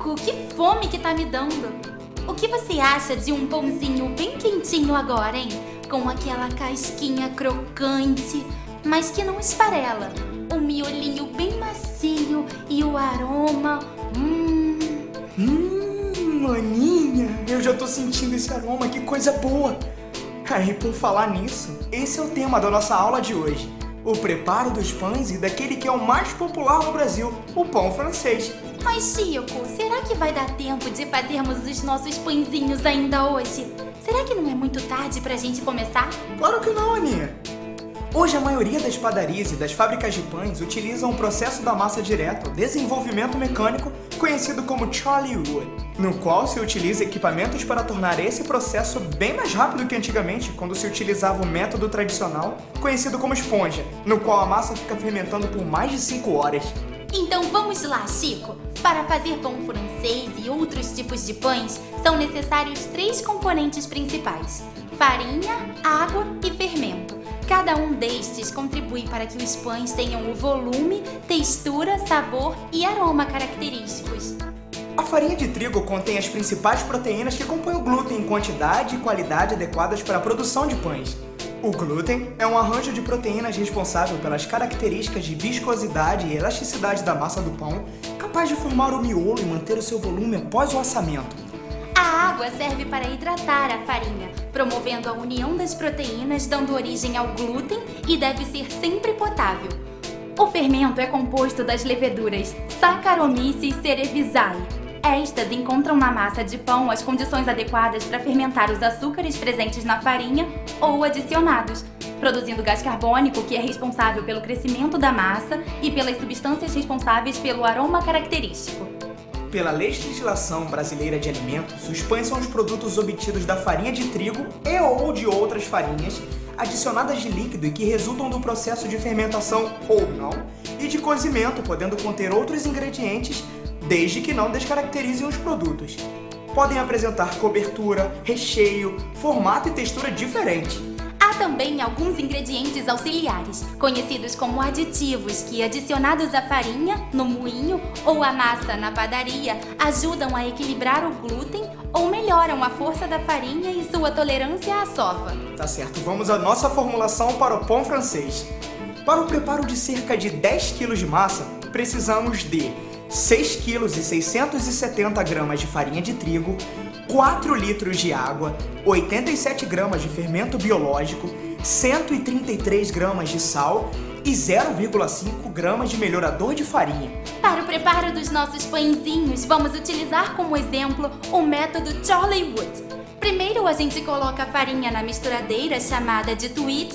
Chico, que fome que tá me dando. O que você acha de um pãozinho bem quentinho agora, hein? Com aquela casquinha crocante, mas que não esfarela. Um miolinho bem macio e o aroma... Maninha, eu já tô sentindo esse aroma, que coisa boa. Aí, por falar nisso, esse é o tema da nossa aula de hoje. O preparo dos pães e daquele que é o mais popular no Brasil, o pão francês. Mas, Chico, será que vai dar tempo de fazermos os nossos pãezinhos ainda hoje? Será que não é muito tarde pra gente começar? Claro que não, Aninha. Hoje a maioria das padarias e das fábricas de pães utilizam o processo da massa direta, o desenvolvimento mecânico, conhecido como Charlie Wood, no qual se utiliza equipamentos para tornar esse processo bem mais rápido que antigamente, quando se utilizava o método tradicional, conhecido como esponja, no qual a massa fica fermentando por mais de 5 horas. Então vamos lá, Chico! Para fazer pão francês e outros tipos de pães, são necessários 3 componentes principais: farinha, água e fermento. Cada um destes contribui para que os pães tenham o volume, textura, sabor e aroma característicos. A farinha de trigo contém as principais proteínas que compõem o glúten em quantidade e qualidade adequadas para a produção de pães. O glúten é um arranjo de proteínas responsável pelas características de viscosidade e elasticidade da massa do pão, capaz de formar o miolo e manter o seu volume após o assamento. A água serve para hidratar a farinha, promovendo a união das proteínas, dando origem ao glúten e deve ser sempre potável. O fermento é composto das leveduras Saccharomyces cerevisiae. Estas encontram na massa de pão as condições adequadas para fermentar os açúcares presentes na farinha ou adicionados, produzindo gás carbônico, que é responsável pelo crescimento da massa e pelas substâncias responsáveis pelo aroma característico. Pela legislação brasileira de alimentos, os pães são os produtos obtidos da farinha de trigo e ou de outras farinhas, adicionadas de líquido e que resultam do processo de fermentação ou não, e de cozimento, podendo conter outros ingredientes, desde que não descaracterizem os produtos. Podem apresentar cobertura, recheio, formato e textura diferente. Há também alguns ingredientes auxiliares, conhecidos como aditivos, que adicionados à farinha, no moinho ou à massa na padaria, ajudam a equilibrar o glúten ou melhoram a força da farinha e sua tolerância à sova. Tá certo, vamos à nossa formulação para o pão francês. Para o preparo de cerca de 10 kg de massa, precisamos de 6 kg e 670 gramas de farinha de trigo, 4 litros de água, 87 gramas de fermento biológico, 133 gramas de sal e 0,5 gramas de melhorador de farinha. Para o preparo dos nossos pãezinhos, vamos utilizar como exemplo o método Charlie Wood. Primeiro a gente coloca a farinha na misturadeira chamada de tuile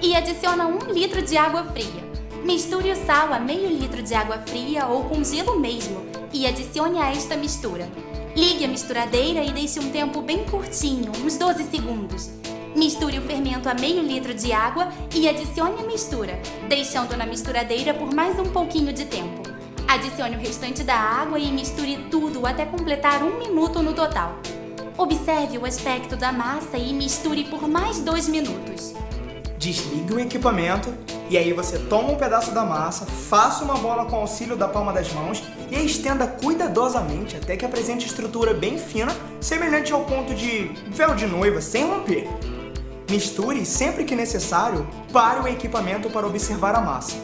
e adiciona 1 litro de água fria. Misture o sal a meio litro de água fria ou com gelo mesmo e adicione a esta mistura. Ligue a misturadeira e deixe um tempo bem curtinho, uns 12 segundos. Misture o fermento a meio litro de água e adicione a mistura, deixando na misturadeira por mais um pouquinho de tempo. Adicione o restante da água e misture tudo até completar 1 minuto no total. Observe o aspecto da massa e misture por mais 2 minutos. Desligue o equipamento e aí você toma um pedaço da massa, faça uma bola com auxílio da palma das mãos e a estenda cuidadosamente até que apresente estrutura bem fina, semelhante ao ponto de véu de noiva, sem romper. Misture e, sempre que necessário, pare o equipamento para observar a massa.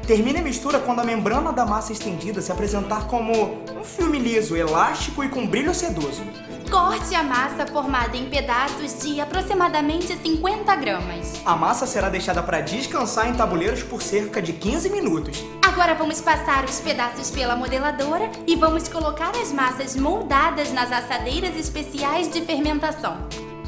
Termine a mistura quando a membrana da massa estendida se apresentar como um filme liso, elástico e com brilho sedoso. Corte a massa formada em pedaços de aproximadamente 50 gramas. A massa será deixada para descansar em tabuleiros por cerca de 15 minutos. Agora vamos passar os pedaços pela modeladora e vamos colocar as massas moldadas nas assadeiras especiais de fermentação.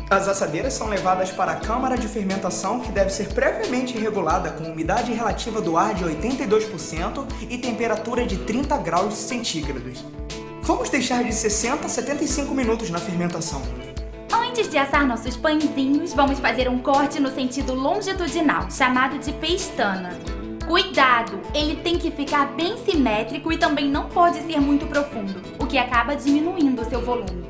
As assadeiras são levadas para a câmara de fermentação, que deve ser previamente regulada com umidade relativa do ar de 82% e temperatura de 30 graus centígrados. Vamos deixar de 60 a 75 minutos na fermentação. Antes de assar nossos pãezinhos, vamos fazer um corte no sentido longitudinal, chamado de pestana. Cuidado! Ele tem que ficar bem simétrico e também não pode ser muito profundo, o que acaba diminuindo o seu volume.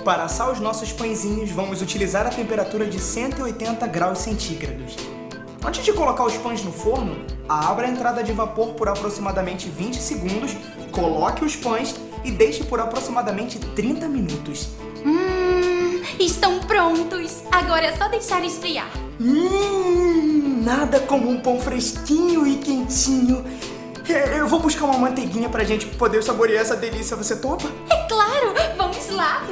Para assar os nossos pãezinhos, vamos utilizar a temperatura de 180 graus centígrados. Antes de colocar os pães no forno, abra a entrada de vapor por aproximadamente 20 segundos, coloque os pães e deixe por aproximadamente 30 minutos. Estão prontos! Agora é só deixar esfriar. Nada como um pão fresquinho e quentinho. Eu vou buscar uma manteiguinha pra gente poder saborear essa delícia. Você topa? É claro! Vamos lá!